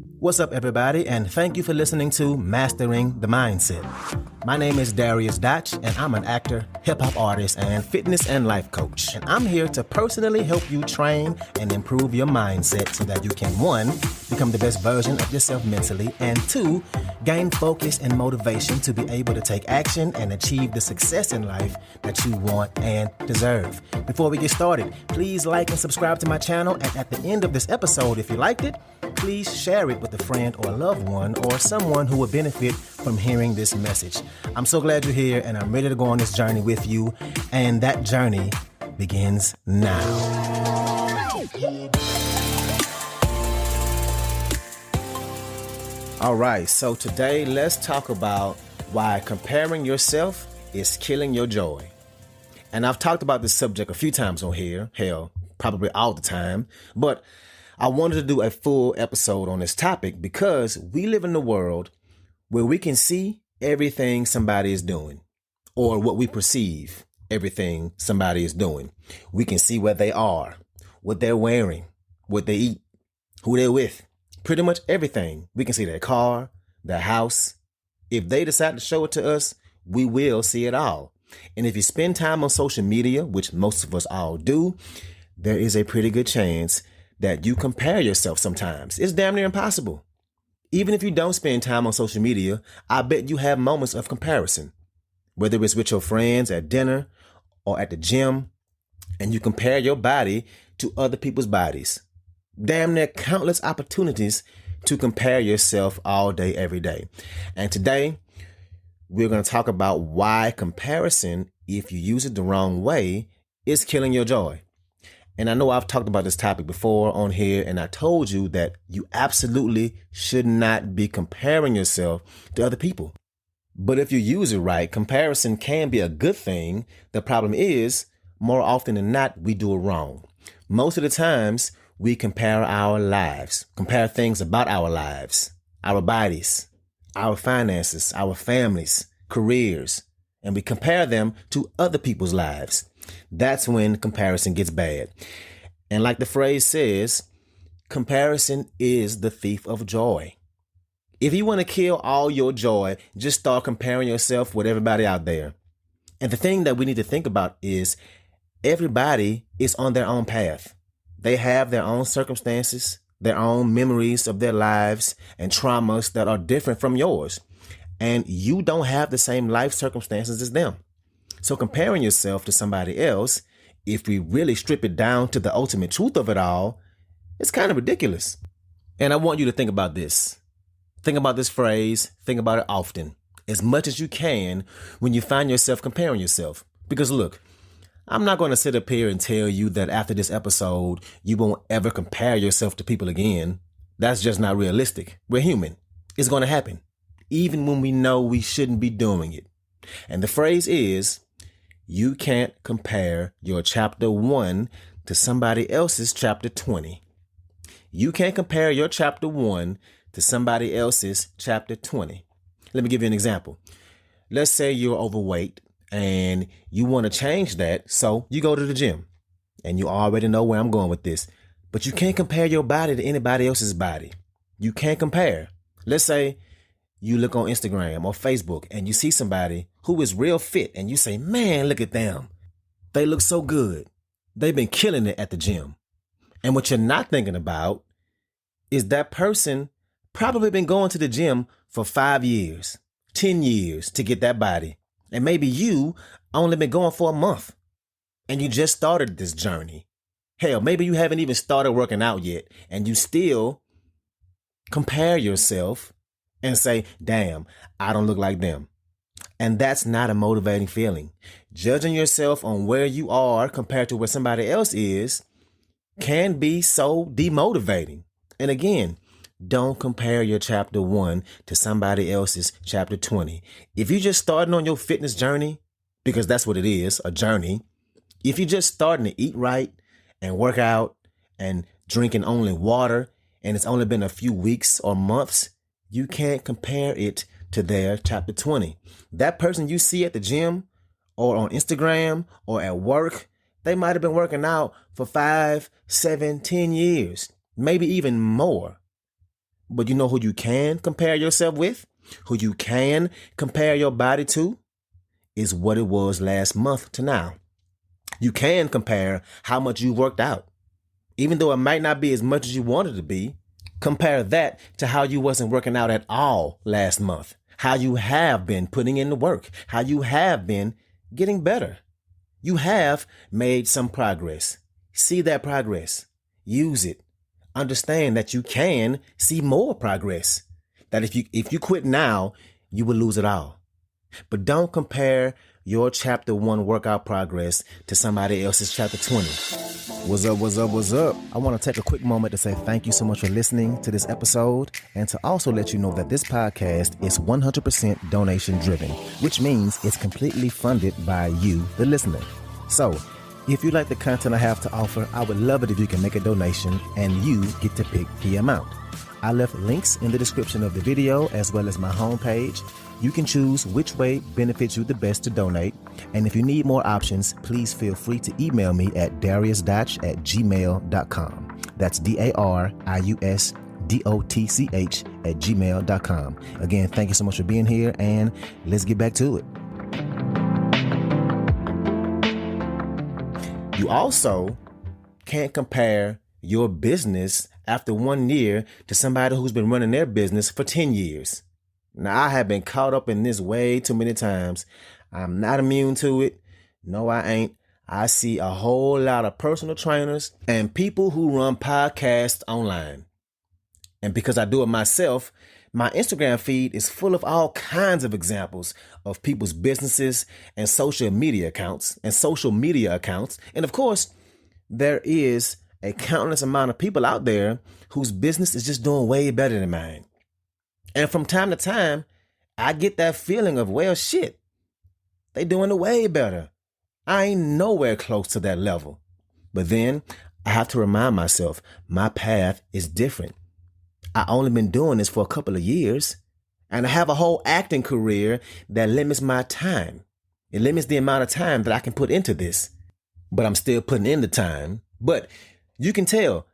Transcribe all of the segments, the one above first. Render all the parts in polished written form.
What's up, everybody, and thank you for listening to Mastering the Mindset. My name is dariusdotch, and I'm an actor, hip-hop artist, and fitness and life coach. And I'm here to personally help you train and improve your mindset so that you can, 1, become the best version of yourself mentally, and 2, gain focus and motivation to be able to take action and achieve the success in life that you want and deserve. Before we get started, please like and subscribe to my channel, and at the end of this episode, if you liked it, please share it with a friend or a loved one or someone who would benefit from hearing this message. I'm so glad you're here, and I'm ready to go on this journey with you, and that journey begins now. All right, so today let's talk about why comparing yourself is killing your joy. And I've talked about this subject a few times on here, hell, probably all the time, but I wanted to do a full episode on this topic because we live in a world where we can see everything somebody is doing, or what we perceive everything somebody is doing. We can see where they are, what they're wearing, what they eat, who they're with, pretty much everything. We can see their car, their house. If they decide to show it to us, we will see it all. And if you spend time on social media, which most of us all do, there is a pretty good chance that you compare yourself sometimes. It's damn near impossible. Even if you don't spend time on social media, I bet you have moments of comparison, whether it's with your friends at dinner or at the gym, and you compare your body to other people's bodies. Damn near countless opportunities to compare yourself all day, every day. And today, we're going to talk about why comparison, if you use it the wrong way, is killing your joy. And I know I've talked about this topic before on here, and I told you that you absolutely should not be comparing yourself to other people. But if you use it right, comparison can be a good thing. The problem is, more often than not, we do it wrong. Most of the times, we compare our lives, compare things about our lives, our bodies, our finances, our families, careers, and we compare them to other people's lives. That's when comparison gets bad. And like the phrase says, comparison is the thief of joy. If you want to kill all your joy, just start comparing yourself with everybody out there. And the thing that we need to think about is everybody is on their own path. They have their own circumstances, their own memories of their lives and traumas that are different from yours. And you don't have the same life circumstances as them. So comparing yourself to somebody else, if we really strip it down to the ultimate truth of it all, it's kind of ridiculous. And I want you to think about this. Think about this phrase. Think about it often, as much as you can when you find yourself comparing yourself. Because look, I'm not going to sit up here and tell you that after this episode, you won't ever compare yourself to people again. That's just not realistic. We're human. It's going to happen, even when we know we shouldn't be doing it. And the phrase is, you can't compare your chapter 1 to somebody else's chapter 20. You can't compare your chapter 1 to somebody else's chapter 20. Let me give you an example. Let's say you're overweight and you want to change that, so you go to the gym. And you already know where I'm going with this. But you can't compare your body to anybody else's body. You can't compare. Let's say you look on Instagram or Facebook and you see somebody who is real fit and you say, man, look at them. They look so good. They've been killing it at the gym. And what you're not thinking about is that person probably been going to the gym for 5 years, 10 years to get that body. And maybe you only been going for a month and you just started this journey. Hell, maybe you haven't even started working out yet and you still compare yourself and say, damn, I don't look like them. And that's not a motivating feeling. Judging yourself on where you are compared to where somebody else is can be so demotivating. And again, don't compare your chapter 1 to somebody else's chapter 20. If you're just starting on your fitness journey, because that's what it is, a journey. If you're just starting to eat right and work out and drinking only water, and it's only been a few weeks or months, you can't compare it to their chapter 20. That person you see at the gym or on Instagram or at work, they might have been working out for 5, 7, 10 years, maybe even more. But you know who you can compare yourself with? Who you can compare your body to? Is what it was last month to now. You can compare how much you worked out. Even though it might not be as much as you wanted to be, compare that to how you wasn't working out at all last month. How you have been putting in the work. How you have been getting better. You have made some progress. See that progress. Use it. Understand that you can see more progress. That if you quit now, you will lose it all. But don't compare your chapter 1 workout progress to somebody else's chapter 20. What's up, what's up, what's up? I want to take a quick moment to say thank you so much for listening to this episode, and to also let you know that this podcast is 100% donation driven, which means it's completely funded by you, the listener. So, if you like the content I have to offer, I would love it if you can make a donation and you get to pick the amount. I left links in the description of the video as well as my homepage. You can choose which way benefits you the best to donate. And if you need more options, please feel free to email me at dariusdotch@gmail.com. That's dariusdotch@gmail.com. Again, thank you so much for being here, and let's get back to it. You also can't compare your business after 1 year to somebody who's been running their business for 10 years. Now, I have been caught up in this way too many times. I'm not immune to it. No, I ain't. I see a whole lot of personal trainers and people who run podcasts online. And because I do it myself, my Instagram feed is full of all kinds of examples of people's businesses and social media accounts. And of course, there is a countless amount of people out there whose business is just doing way better than mine. And from time to time, I get that feeling of, well, shit, they doing it way better. I ain't nowhere close to that level. But then I have to remind myself, my path is different. I only been doing this for a couple of years, and I have a whole acting career that limits my time. It limits the amount of time that I can put into this, but I'm still putting in the time. But you can tell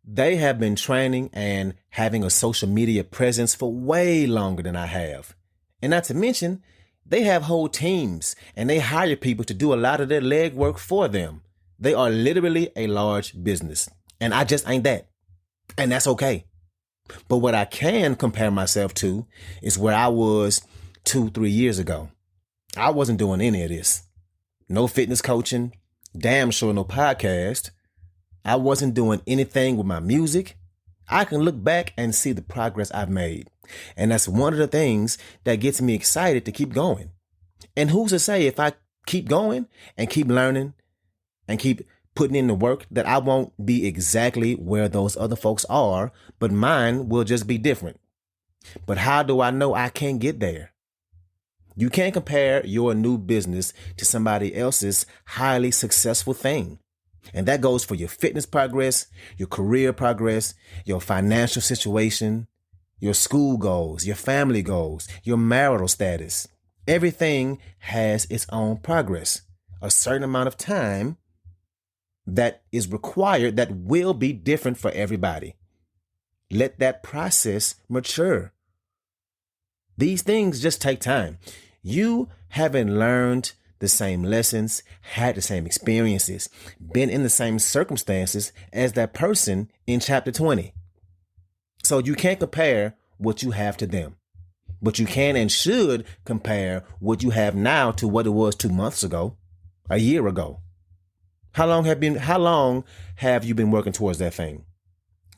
they have been training and having a social media presence for way longer than I have. And not to mention, they have whole teams and they hire people to do a lot of their legwork for them. They are literally a large business, and I just ain't that. And that's okay. But what I can compare myself to is where I was 2-3 years ago. I wasn't doing any of this. No fitness coaching, damn sure no podcast. I wasn't doing anything with my music. I can look back and see the progress I've made. And that's one of the things that gets me excited to keep going. And who's to say if I keep going and keep learning and keep putting in the work that I won't be exactly where those other folks are, but mine will just be different. But how do I know I can't get there? You can't compare your new business to somebody else's highly successful thing. And that goes for your fitness progress, your career progress, your financial situation, your school goals, your family goals, your marital status. Everything has its own progress, a certain amount of time that is required that will be different for everybody. Let that process mature. These things just take time. You haven't learned the same lessons, had the same experiences, been in the same circumstances as that person in chapter 20. So you can't compare what you have to them, but you can and should compare what you have now to what it was 2 months ago, a year ago. How long have you been working towards that thing?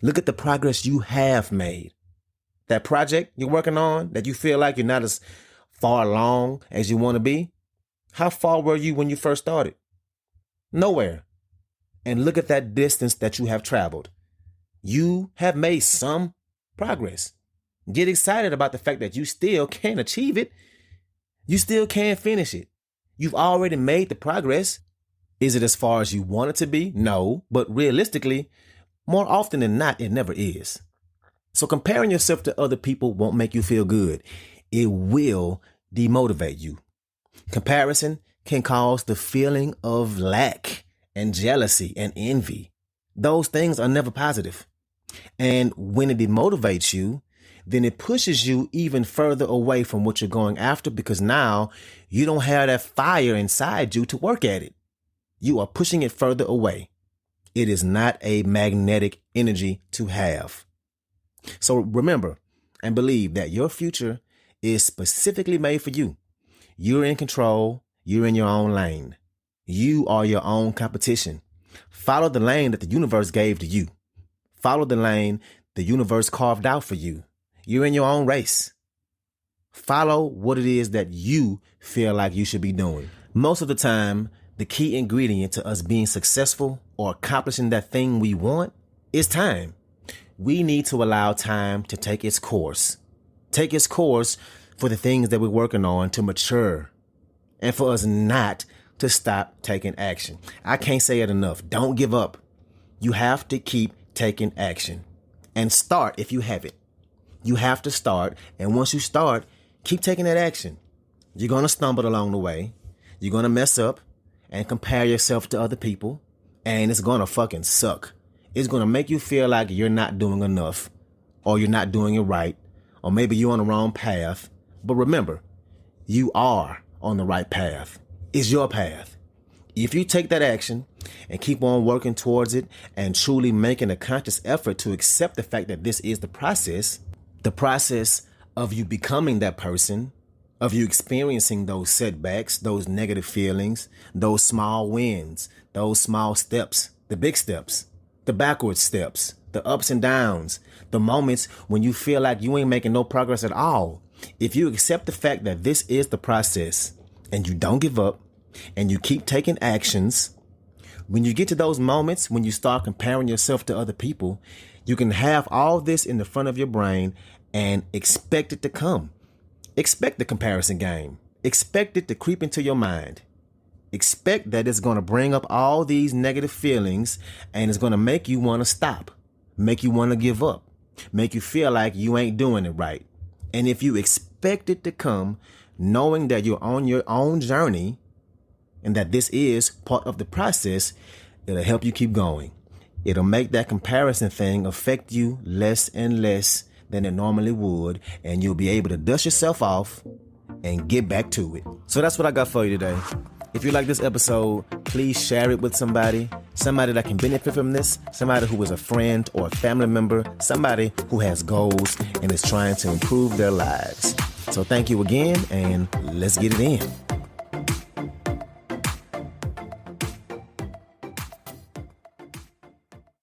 Look at the progress you have made. That project you're working on that you feel like you're not as far along as you want to be. How far were you when you first started? Nowhere. And look at that distance that you have traveled. You have made some progress. Get excited about the fact that you still can achieve it. You still can finish it. You've already made the progress. Is it as far as you want it to be? No, but realistically, more often than not, it never is. So comparing yourself to other people won't make you feel good. It will demotivate you. Comparison can cause the feeling of lack and jealousy and envy. Those things are never positive. And when it demotivates you, then it pushes you even further away from what you're going after, because now you don't have that fire inside you to work at it. You are pushing it further away. It is not a magnetic energy to have. So remember and believe that your future is specifically made for you. You're in control. You're in your own lane. You are your own competition. Follow the lane that the universe gave to you. Follow the lane the universe carved out for you. You're in your own race. Follow what it is that you feel like you should be doing. Most of the time, the key ingredient to us being successful or accomplishing that thing we want is time. We need to allow time to take its course. Take its course for the things that we're working on to mature, and for us not to stop taking action. I can't say it enough. Don't give up. You have to keep taking action and start if you haven't. You have to start. And once you start, keep taking that action. You're going to stumble along the way. You're going to mess up and compare yourself to other people. And it's going to fucking suck. It's going to make you feel like you're not doing enough, or you're not doing it right, or maybe you're on the wrong path. But remember, you are on the right path. It's your path. If you take that action and keep on working towards it and truly making a conscious effort to accept the fact that this is the process of you becoming that person, of you experiencing those setbacks, those negative feelings, those small wins, those small steps, the big steps, the backward steps, the ups and downs, the moments when you feel like you ain't making no progress at all. If you accept the fact that this is the process and you don't give up and you keep taking actions, when you get to those moments when you start comparing yourself to other people, you can have all this in the front of your brain and expect it to come. Expect the comparison game. Expect it to creep into your mind. Expect that it's going to bring up all these negative feelings and it's going to make you want to stop, make you want to give up, make you feel like you ain't doing it right. And if you expect it to come, knowing that you're on your own journey and that this is part of the process, it'll help you keep going. It'll make that comparison thing affect you less and less than it normally would, and you'll be able to dust yourself off and get back to it. So that's what I got for you today. If you like this episode, please share it with somebody that can benefit from this, somebody who is a friend or a family member, somebody who has goals and is trying to improve their lives. So thank you again, and let's get it in.